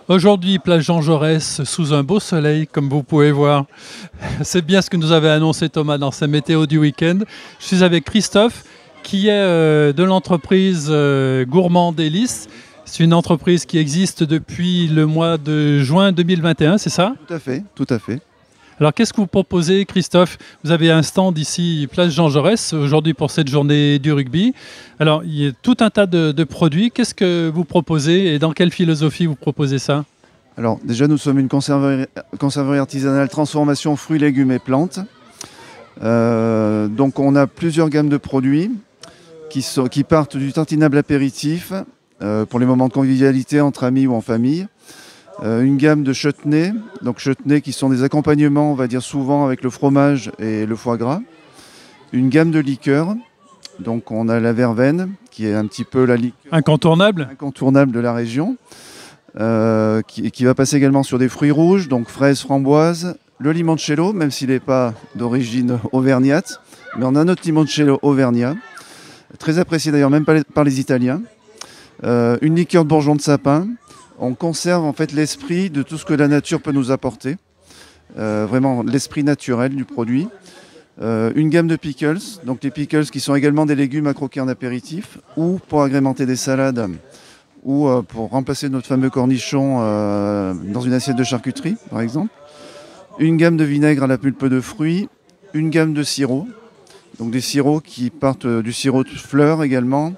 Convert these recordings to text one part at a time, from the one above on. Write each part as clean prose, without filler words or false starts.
Aujourd'hui, place Jean Jaurès, sous un beau soleil, comme vous pouvez voir. C'est bien ce que nous avait annoncé Thomas dans sa météo du week-end. Je suis avec Christophe, qui est de l'entreprise Gourmand Délices. C'est une entreprise qui existe depuis le mois de juin 2021, c'est ça? Tout à fait, tout à fait. Alors, qu'est-ce que vous proposez, Christophe? Vous avez un stand ici, place Jean Jaurès, aujourd'hui pour cette journée du rugby. Alors, il y a tout un tas de produits. Qu'est-ce que vous proposez et dans quelle philosophie vous proposez ça? Alors déjà, nous sommes une conserverie artisanale transformation fruits, légumes et plantes. Donc on a plusieurs gammes de produits qui partent du tartinable apéritif pour les moments de convivialité entre amis ou en famille. Une gamme de chutneys, donc chutneys qui sont des accompagnements, on va dire souvent avec le fromage et le foie gras. Une gamme de liqueurs, donc on a la verveine qui est un petit peu la liqueur incontournable de la région, qui va passer également sur des fruits rouges, donc fraises, framboises, le limoncello, même s'il n'est pas d'origine auvergnate, mais on a notre limoncello auvergnat, très apprécié d'ailleurs même par les Italiens. Une liqueur de bourgeon de sapin. On conserve en fait l'esprit de tout ce que la nature peut nous apporter, vraiment l'esprit naturel du produit. Une gamme de pickles, donc les pickles qui sont également des légumes à croquer en apéritif ou pour agrémenter des salades ou pour remplacer notre fameux cornichon dans une assiette de charcuterie par exemple. Une gamme de vinaigre à la pulpe de fruits, une gamme de sirops, donc des sirops qui partent du sirop de fleurs également,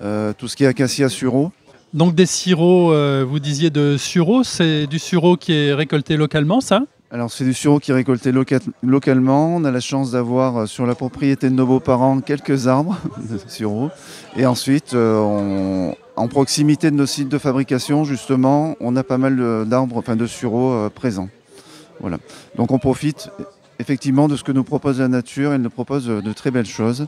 tout ce qui est acacia sureau. Donc des sirops, vous disiez de sureau, c'est du sureau qui est récolté localement, ça? Alors c'est du sureau qui est récolté localement. On a la chance d'avoir sur la propriété de nos beaux-parents quelques arbres de sureau. Et ensuite, en proximité de nos sites de fabrication, justement, on a pas mal d'arbres, enfin de sureau présents. Voilà. Donc on profite effectivement de ce que nous propose la nature. Elle nous propose de très belles choses.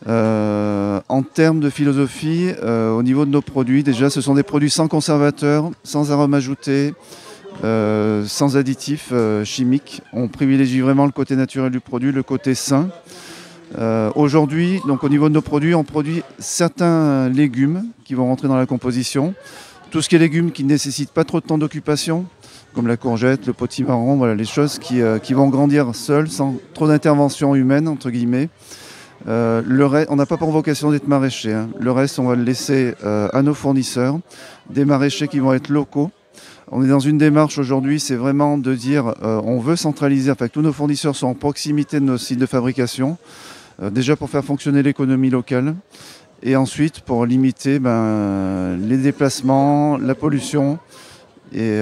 En termes de philosophie, au niveau de nos produits, déjà ce sont des produits sans conservateurs, sans arômes ajoutés, sans additifs chimiques. On privilégie vraiment le côté naturel du produit, le côté sain. Aujourd'hui, donc au niveau de nos produits, on produit certains légumes qui vont rentrer dans la composition. Tout ce qui est légumes qui ne nécessitent pas trop de temps d'occupation, comme la courgette, le potimarron, voilà, les choses qui vont grandir seules, sans trop d'intervention humaine, entre guillemets. On n'a pas pour vocation d'être maraîcher, hein. Le reste, on va le laisser à nos fournisseurs, des maraîchers qui vont être locaux. On est dans une démarche aujourd'hui, c'est vraiment de dire on veut centraliser, enfin que tous nos fournisseurs sont en proximité de nos sites de fabrication, déjà pour faire fonctionner l'économie locale, et ensuite pour limiter les déplacements, la pollution, et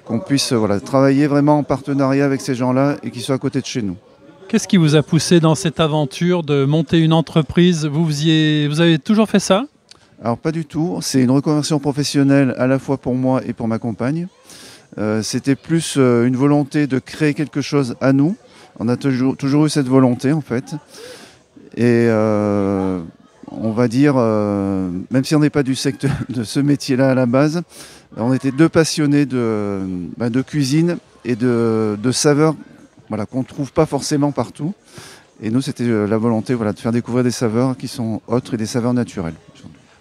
qu'on puisse travailler vraiment en partenariat avec ces gens-là et qu'ils soient à côté de chez nous. Qu'est-ce qui vous a poussé dans cette aventure de monter une entreprise? Vous avez toujours fait ça? Alors pas du tout, c'est une reconversion professionnelle à la fois pour moi et pour ma compagne. C'était plus une volonté de créer quelque chose à nous. On a toujours eu cette volonté en fait. Et on va dire, même si on n'est pas du secteur de ce métier-là à la base, on était deux passionnés de cuisine et de saveurs. Voilà, qu'on ne trouve pas forcément partout. Et nous, c'était la volonté de faire découvrir des saveurs qui sont autres et des saveurs naturelles.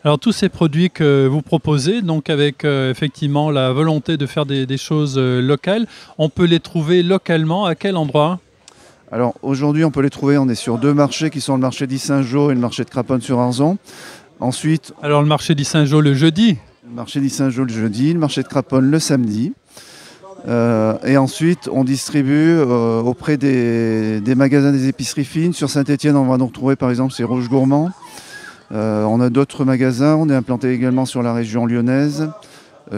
Alors tous ces produits que vous proposez, donc avec effectivement la volonté de faire des choses locales, on peut les trouver localement à quel endroit? Alors aujourd'hui, on peut les trouver, on est sur deux marchés qui sont le marché d'Issingeaux et le marché de Craponne-sur-Arzon. Ensuite... Alors le marché d'Issingeaux le jeudi? Le marché d'Issingeaux le jeudi, le marché de Craponne le samedi. Et ensuite, on distribue auprès des magasins des épiceries fines. Sur Saint-Étienne, on va nous retrouver par exemple, c'est Rouge Gourmand. On a d'autres magasins. On est implanté également sur la région lyonnaise,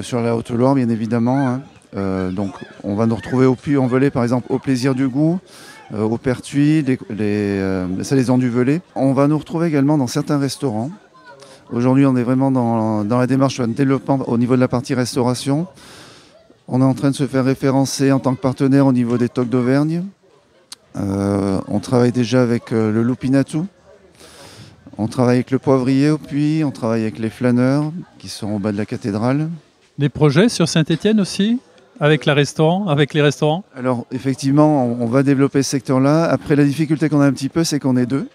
sur la Haute-Loire bien évidemment. Donc on va nous retrouver au Puy-en-Velay par exemple, au Plaisir du Goût, au Pertuis, les Salaisans du Velay. On va nous retrouver également dans certains restaurants. Aujourd'hui, on est vraiment dans la démarche de développement au niveau de la partie restauration. On est en train de se faire référencer en tant que partenaire au niveau des Toques d'Auvergne. On travaille déjà avec le Loupinatou. On travaille avec le Poivrier au Puy. On travaille avec les Flâneurs qui sont au bas de la cathédrale. Des projets sur Saint-Étienne aussi avec les restaurants? Alors effectivement, on va développer ce secteur-là. Après, la difficulté qu'on a un petit peu, c'est qu'on est deux.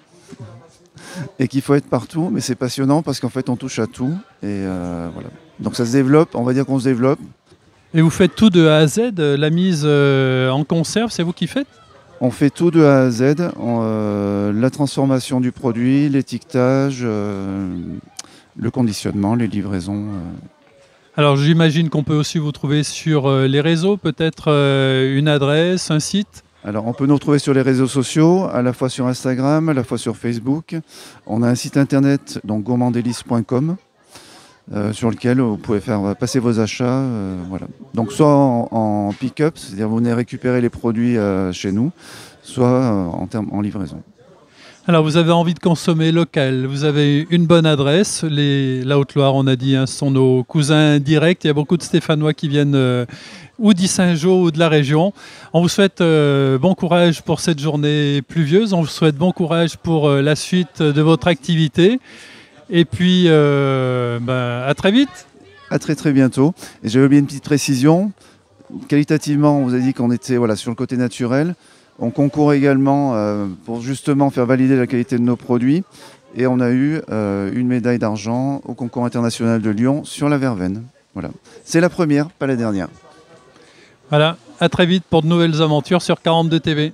Et qu'il faut être partout. Mais c'est passionnant parce qu'en fait, on touche à tout. Et voilà. Donc ça se développe. On va dire qu'on se développe. Et vous faites tout de A à Z, la mise en conserve, c'est vous qui faites? On fait tout de A à Z, la transformation du produit, l'étiquetage, le conditionnement, les livraisons. Alors j'imagine qu'on peut aussi vous trouver sur les réseaux, peut-être une adresse, un site? Alors on peut nous retrouver sur les réseaux sociaux, à la fois sur Instagram, à la fois sur Facebook. On a un site internet, donc gourmanddelice.com, sur lequel vous pouvez faire passer vos achats. Voilà. Donc soit en pick-up, c'est-à-dire vous venez récupérer les produits chez nous, soit en livraison. Alors vous avez envie de consommer local, vous avez une bonne adresse, la Haute-Loire on a dit, hein, ce sont nos cousins directs, il y a beaucoup de Stéphanois qui viennent ou d'Issingeaux ou de la région. On vous souhaite bon courage pour cette journée pluvieuse, on vous souhaite bon courage pour la suite de votre activité et puis à très vite. À très très bientôt. Et j'avais oublié une petite précision, qualitativement on vous a dit qu'on était sur le côté naturel. On concourt également pour justement faire valider la qualité de nos produits et on a eu une médaille d'argent au concours international de Lyon sur la verveine. Voilà. C'est la première, pas la dernière. Voilà, à très vite pour de nouvelles aventures sur 42 TV.